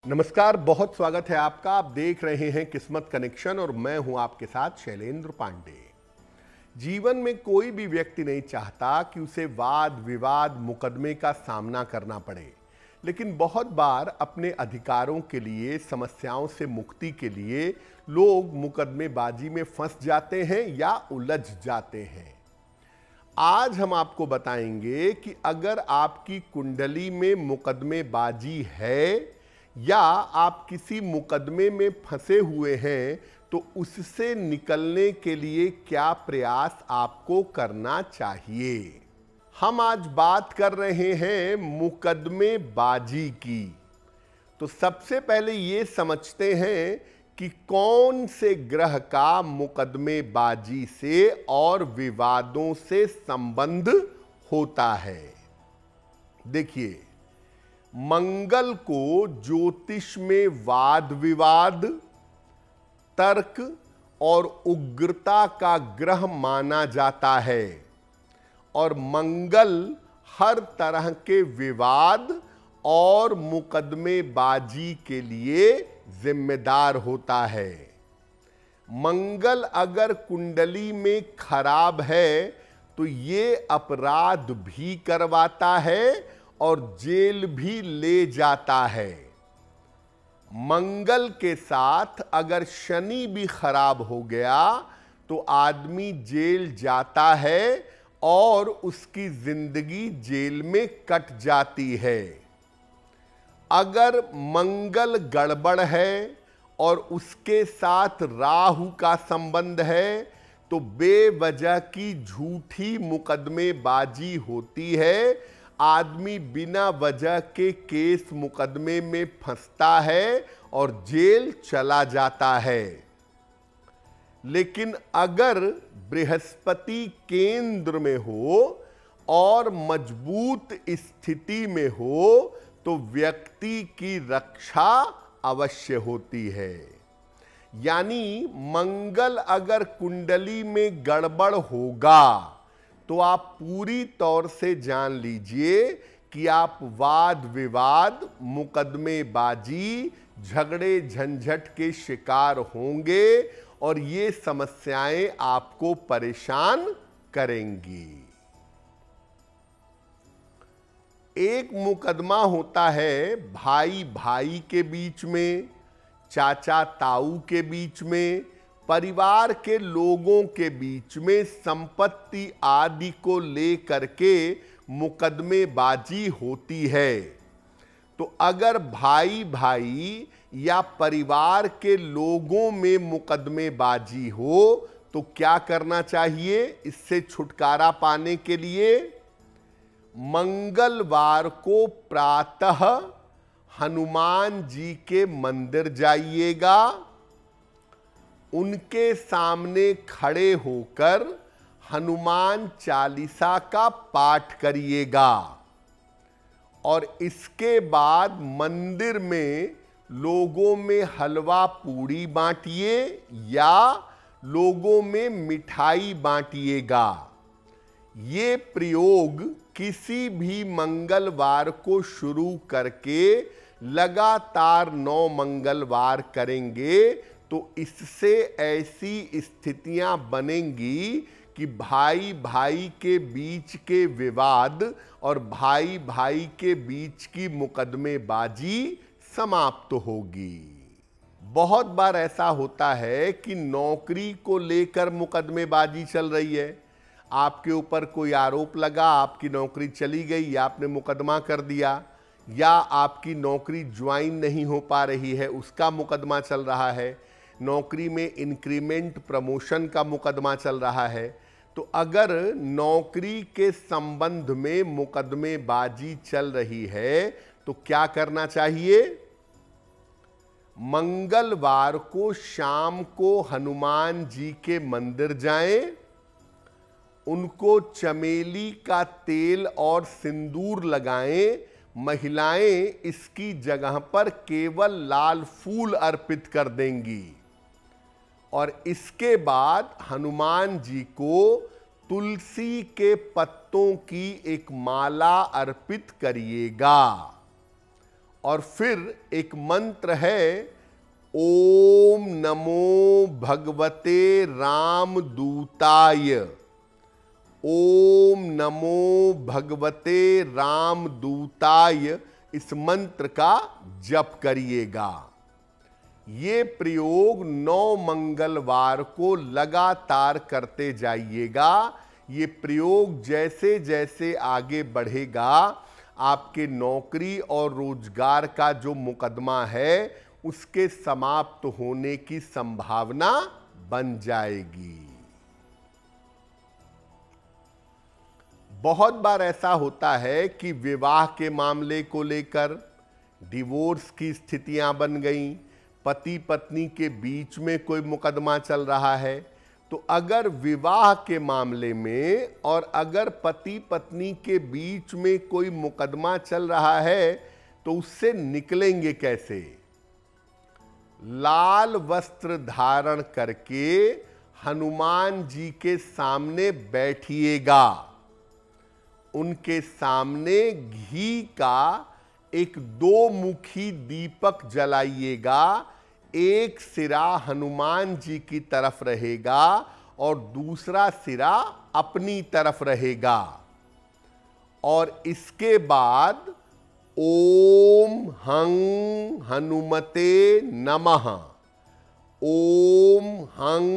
नमस्कार, बहुत स्वागत है आपका। आप देख रहे हैं किस्मत कनेक्शन और मैं हूं आपके साथ शैलेंद्र पांडे। जीवन में कोई भी व्यक्ति नहीं चाहता कि उसे वाद विवाद मुकदमे का सामना करना पड़े, लेकिन बहुत बार अपने अधिकारों के लिए, समस्याओं से मुक्ति के लिए लोग मुकदमेबाजी में फंस जाते हैं या उलझ जाते हैं। आज हम आपको बताएंगे कि अगर आपकी कुंडली में मुकदमेबाजी है या आप किसी मुकदमे में फंसे हुए हैं तो उससे निकलने के लिए क्या प्रयास आपको करना चाहिए। हम आज बात कर रहे हैं मुकदमेबाजी की। तो सबसे पहले ये समझते हैं कि कौन से ग्रह का मुकदमेबाजी से और विवादों से संबंध होता है। देखिए, मंगल को ज्योतिष में वाद विवाद, तर्क और उग्रता का ग्रह माना जाता है और मंगल हर तरह के विवाद और मुकदमेबाजी के लिए जिम्मेदार होता है। मंगल अगर कुंडली में खराब है तो ये अपराध भी करवाता है और जेल भी ले जाता है। मंगल के साथ अगर शनि भी खराब हो गया तो आदमी जेल जाता है और उसकी जिंदगी जेल में कट जाती है। अगर मंगल गड़बड़ है और उसके साथ राहु का संबंध है तो बेवजह की झूठी मुकदमेबाजी होती है। आदमी बिना वजह के केस मुकदमे में फंसता है और जेल चला जाता है। लेकिन अगर बृहस्पति केंद्र में हो और मजबूत स्थिति में हो तो व्यक्ति की रक्षा अवश्य होती है। यानी मंगल अगर कुंडली में गड़बड़ होगा तो आप पूरी तौर से जान लीजिए कि आप वाद विवाद, मुकदमेबाजी, झगड़े झंझट के शिकार होंगे और ये समस्याएं आपको परेशान करेंगी। एक मुकदमा होता है भाई भाई के बीच में, चाचा ताऊ के बीच में, परिवार के लोगों के बीच में, संपत्ति आदि को लेकर के मुकदमेबाजी होती है। तो अगर भाई भाई या परिवार के लोगों में मुकदमेबाजी हो तो क्या करना चाहिए इससे छुटकारा पाने के लिए? मंगलवार को प्रातः हनुमान जी के मंदिर जाइएगा, उनके सामने खड़े होकर हनुमान चालीसा का पाठ करिएगा और इसके बाद मंदिर में लोगों में हलवा पूड़ी बांटिए या लोगों में मिठाई बांटिएगा। ये प्रयोग किसी भी मंगलवार को शुरू करके लगातार 9 मंगलवार करेंगे तो इससे ऐसी स्थितियां बनेंगी कि भाई भाई के बीच के विवाद और भाई भाई के बीच की मुकदमेबाजी समाप्त होगी। बहुत बार ऐसा होता है कि नौकरी को लेकर मुकदमेबाजी चल रही है। आपके ऊपर कोई आरोप लगा, आपकी नौकरी चली गई या आपने मुकदमा कर दिया, या आपकी नौकरी ज्वाइन नहीं हो पा रही है, उसका मुकदमा चल रहा है। नौकरी में इंक्रीमेंट प्रमोशन का मुकदमा चल रहा है। तो अगर नौकरी के संबंध में मुकदमेबाजी चल रही है तो क्या करना चाहिए? मंगलवार को शाम को हनुमान जी के मंदिर जाएं, उनको चमेली का तेल और सिंदूर लगाएं। महिलाएं इसकी जगह पर केवल लाल फूल अर्पित कर देंगी और इसके बाद हनुमान जी को तुलसी के पत्तों की एक माला अर्पित करिएगा और फिर एक मंत्र है, ओम नमो भगवते रामदूताय। ओम नमो भगवते रामदूताय इस मंत्र का जप करिएगा। ये प्रयोग 9 मंगलवार को लगातार करते जाइएगा। ये प्रयोग जैसे जैसे आगे बढ़ेगा, आपके नौकरी और रोजगार का जो मुकदमा है उसके समाप्त होने की संभावना बन जाएगी। बहुत बार ऐसा होता है कि विवाह के मामले को लेकर डिवोर्स की स्थितियां बन गई, पति पत्नी के बीच में कोई मुकदमा चल रहा है। तो अगर विवाह के मामले में और अगर पति पत्नी के बीच में कोई मुकदमा चल रहा है तो उससे निकलेंगे कैसे? लाल वस्त्र धारण करके हनुमान जी के सामने बैठिएगा। उनके सामने घी का एक 2 मुखी दीपक जलाइएगा। एक सिरा हनुमान जी की तरफ रहेगा और दूसरा सिरा अपनी तरफ रहेगा। और इसके बाद ओम हं हनुमते नमः, ओम हं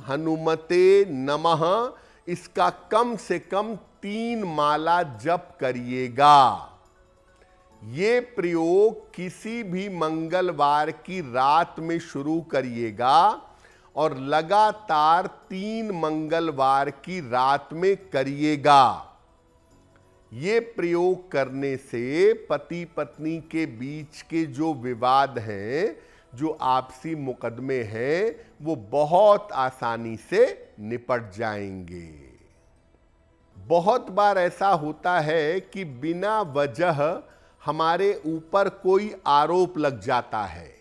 हनुमते नमः, इसका कम से कम 3 माला जप करिएगा। ये प्रयोग किसी भी मंगलवार की रात में शुरू करिएगा और लगातार 3 मंगलवार की रात में करिएगा। ये प्रयोग करने से पति पत्नी के बीच के जो विवाद हैं, जो आपसी मुकदमे हैं, वो बहुत आसानी से निपट जाएंगे। बहुत बार ऐसा होता है कि बिना वजह हमारे ऊपर कोई आरोप लग जाता है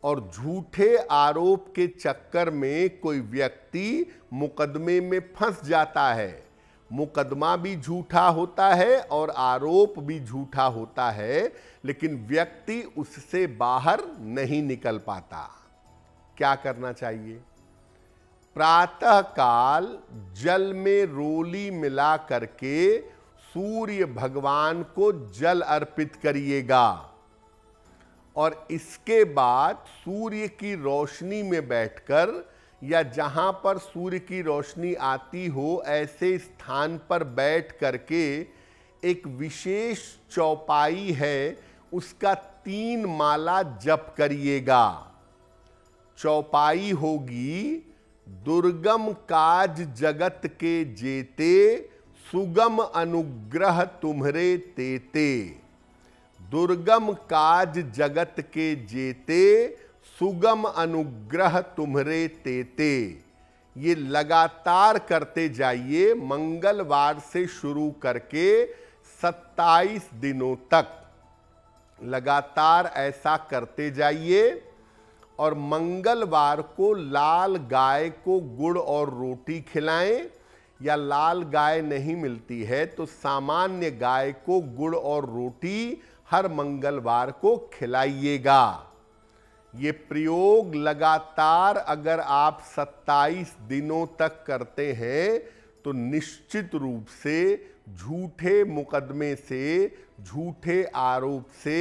और झूठे आरोप के चक्कर में कोई व्यक्ति मुकदमे में फंस जाता है। मुकदमा भी झूठा होता है और आरोप भी झूठा होता है, लेकिन व्यक्ति उससे बाहर नहीं निकल पाता। क्या करना चाहिए? प्रातः काल जल में रोली मिला करके सूर्य भगवान को जल अर्पित करिएगा और इसके बाद सूर्य की रोशनी में बैठकर या जहां पर सूर्य की रोशनी आती हो ऐसे स्थान पर बैठ करके एक विशेष चौपाई है उसका 3 माला जप करिएगा। चौपाई होगी, दुर्गम काज जगत के जेते, सुगम अनुग्रह तुम्हरे तेते। दुर्गम काज जगत के जेते, सुगम अनुग्रह तुम्हरे तेते। ये लगातार करते जाइए, मंगलवार से शुरू करके 27 दिनों तक लगातार ऐसा करते जाइए। और मंगलवार को लाल गाय को गुड़ और रोटी खिलाएं, या लाल गाय नहीं मिलती है तो सामान्य गाय को गुड़ और रोटी हर मंगलवार को खिलाइएगा। ये प्रयोग लगातार अगर आप 27 दिनों तक करते हैं तो निश्चित रूप से झूठे मुकदमे से, झूठे आरोप से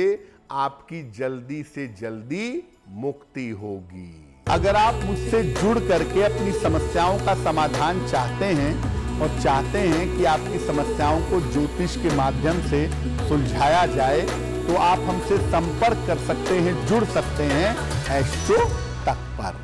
आपकी जल्दी से जल्दी मुक्ति होगी। अगर आप मुझसे जुड़ करके अपनी समस्याओं का समाधान चाहते हैं और चाहते हैं कि आपकी समस्याओं को ज्योतिष के माध्यम से सुलझाया जाए, तो आप हमसे संपर्क कर सकते हैं, जुड़ सकते हैं एस्ट्रो तक पर।